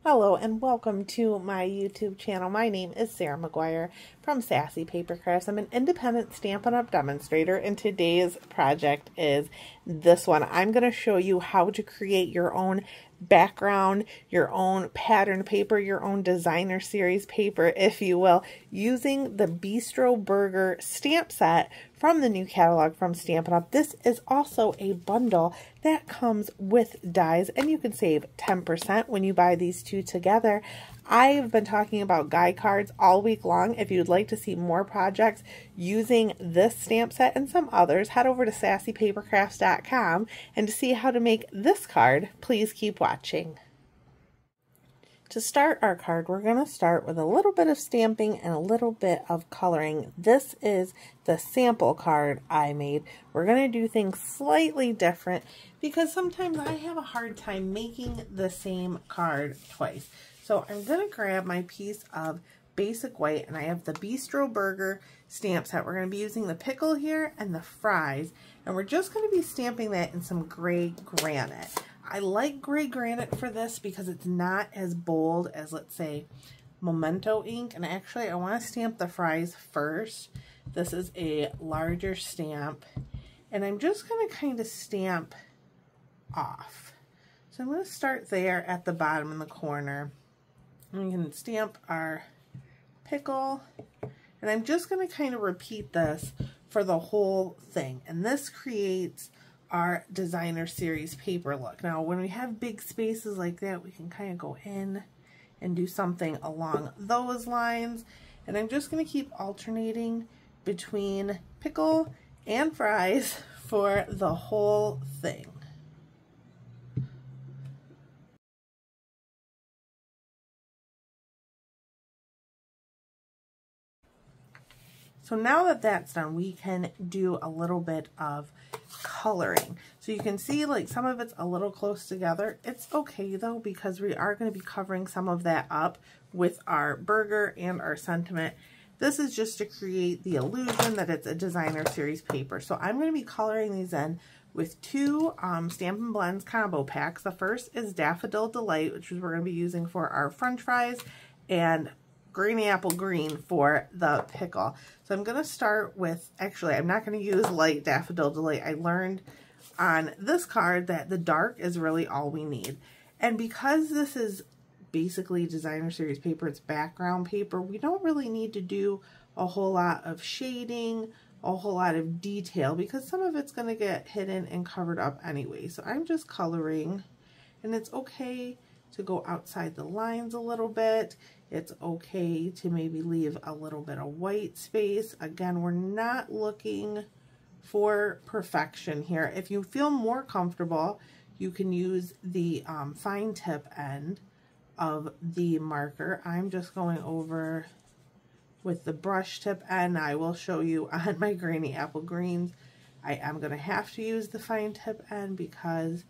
Hello and welcome to my YouTube channel. My name is Sarah McGuire from Sassy Paper Crafts. I'm an independent Stampin' Up! Demonstrator, and today's project is this one. I'm going to show you how to create your own background, your own pattern paper, your own designer series paper, if you will, using the Bistro Burger Stamp Set from the new catalog from Stampin' Up! This is also a bundle that comes with dies, and you can save 10% when you buy these two together. I've been talking about guide cards all week long. If you'd like to see more projects using this stamp set and some others, head over to sassypapercrafts.com, and to see how to make this card, please keep watching. To start our card, we're going to start with a little bit of stamping and a little bit of coloring. This is the sample card I made. We're going to do things slightly different because sometimes I have a hard time making the same card twice. So I'm going to grab my piece of basic white, and I have the Bistro Burger Stamp Set. We're going to be using the pickle here and the fries, and we're just going to be stamping that in some gray granite. I like gray granite for this because it's not as bold as, let's say, Memento ink. And actually, I want to stamp the fries first. This is a larger stamp, and I'm just going to kind of stamp off. So I'm going to start there at the bottom in the corner. And we can stamp our pickle, and I'm just going to kind of repeat this for the whole thing. And this creates our designer series paper look. Now, when we have big spaces like that, we can kind of go in and do something along those lines. And I'm just going to keep alternating between pickle and fries for the whole thing. So now that that's done, we can do a little bit of coloring. So you can see like some of it's a little close together. It's okay though, because we are going to be covering some of that up with our burger and our sentiment. This is just to create the illusion that it's a designer series paper. So I'm going to be coloring these in with two Stampin' Blends combo packs. The first is Daffodil Delight, which is we're going to be using for our french fries, and Greeny Apple Green for the pickle. So I'm going to start with, actually, I'm not going to use light Daffodil Delight. I learned on this card that the dark is really all we need. And because this is basically designer series paper, it's background paper, we don't really need to do a whole lot of shading, a whole lot of detail, because some of it's going to get hidden and covered up anyway. So I'm just coloring, and it's okay to go outside the lines a little bit. It's okay to maybe leave a little bit of white space. Again, we're not looking for perfection here. If you feel more comfortable, you can use the fine tip end of the marker. I'm just going over with the brush tip end. I will show you on my Greeny Apple Greens. I am going to have to use the fine tip end because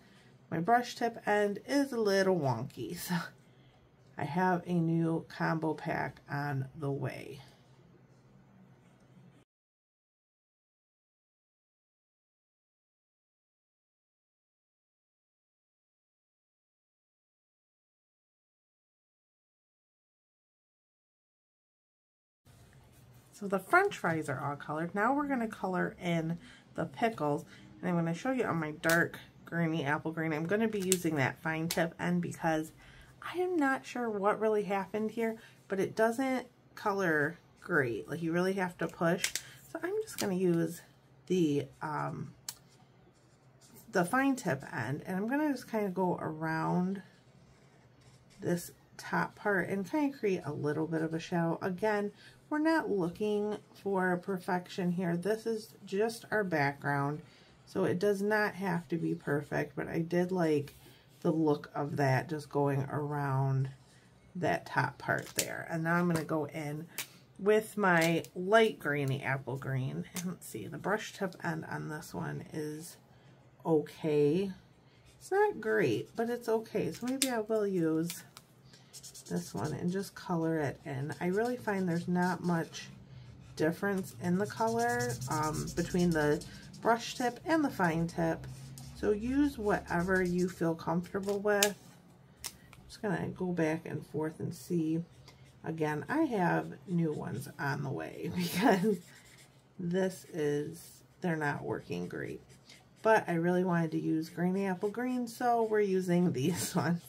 my brush tip end is a little wonky. So I have a new combo pack on the way. So the french fries are all colored. Now we're going to color in the pickles. And I'm going to show you on my dark Greeny Apple Green. I'm going to be using that fine tip end because I am not sure what really happened here, but it doesn't color great. Like, you really have to push. So I'm just going to use the fine tip end, and I'm going to just kind of go around this top part and kind of create a little bit of a shadow. Again, we're not looking for perfection here. This is just our background, so it does not have to be perfect, but I did like the look of that just going around that top part there. And now I'm going to go in with my light Greeny Apple Green. And let's see, the brush tip end on this one is okay. It's not great, but it's okay. So maybe I will use this one and just color it in. I really find there's not much difference in the color between the brush tip and the fine tip. So use whatever you feel comfortable with. Just just going to go back and forth and see. Again, I have new ones on the way because they're not working great. But I really wanted to use Granny Apple Green, so we're using these ones.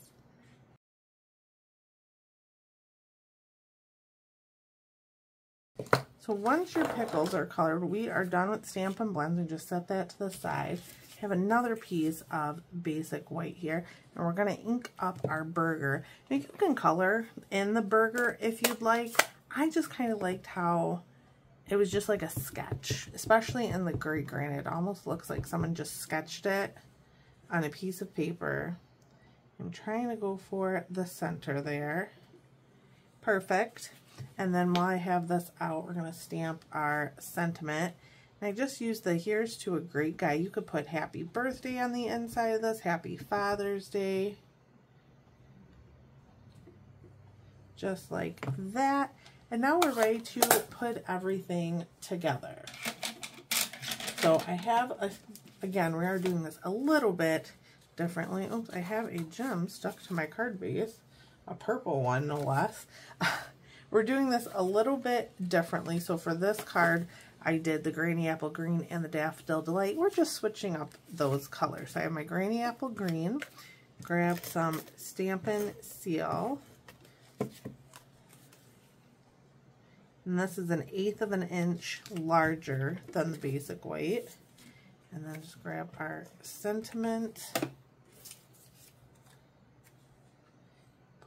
So once your pickles are colored, we are done with Stampin' Blends, and just set that to the side. I have another piece of basic white here, and we're going to ink up our burger. Now you can color in the burger if you'd like. I just kind of liked how it was just like a sketch, especially in the gray granite. It almost looks like someone just sketched it on a piece of paper. I'm trying to go for the center there. Perfect. And then while I have this out, we're going to stamp our sentiment. And I just used the Here's to a Great Guy. You could put Happy Birthday on the inside of this, Happy Father's Day. Just like that. And now we're ready to put everything together. So I have, again, we are doing this a little bit differently. Oops, I have a gem stuck to my card base. A purple one, no less. We're doing this a little bit differently. So for this card, I did the Granny Apple Green and the Daffodil Delight. We're just switching up those colors. So I have my Granny Apple Green. Grab some Stampin' Seal. And this is 1/8 of an inch larger than the basic white. And then just grab our sentiment.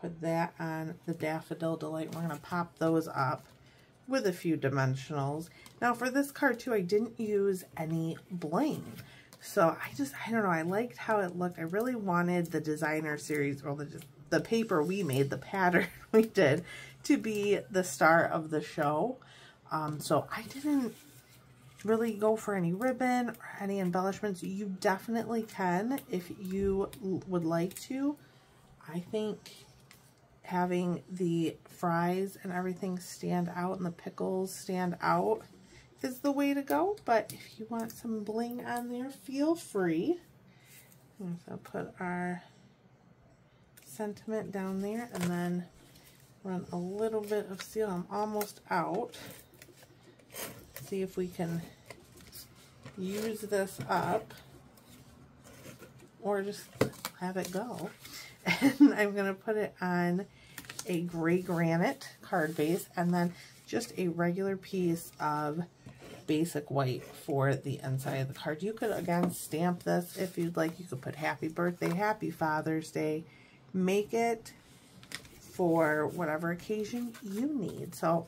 Put that on the Daffodil Delight. We're going to pop those up with a few dimensionals. Now for this card too, I didn't use any bling. So I don't know, I liked how it looked. I really wanted the designer series, or the paper we made, the pattern we did, to be the star of the show. So I didn't really go for any ribbon or any embellishments. You definitely can if you would like to. I think having the fries and everything stand out and the pickles stand out is the way to go. But if you want some bling on there, feel free. So put our sentiment down there and then run a little bit of seal. I'm almost out. See if we can use this up or just have it go. And I'm going to put it on a gray granite card base and then just a regular piece of basic white for the inside of the card. You could, again, stamp this if you'd like. You could put Happy Birthday, Happy Father's Day. Make it for whatever occasion you need. So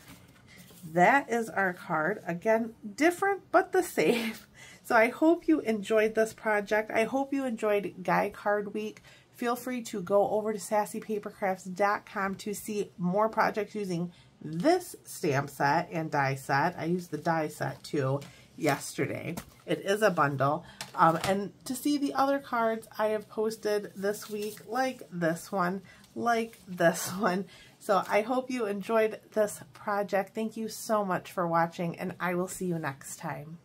that is our card. Again, different but the same. So I hope you enjoyed this project. I hope you enjoyed Guy Card Week. Feel free to go over to sassypapercrafts.com to see more projects using this stamp set and die set. I used the die set too yesterday. It is a bundle. And to see the other cards I have posted this week, like this one, like this one. So I hope you enjoyed this project. Thank you so much for watching, and I will see you next time.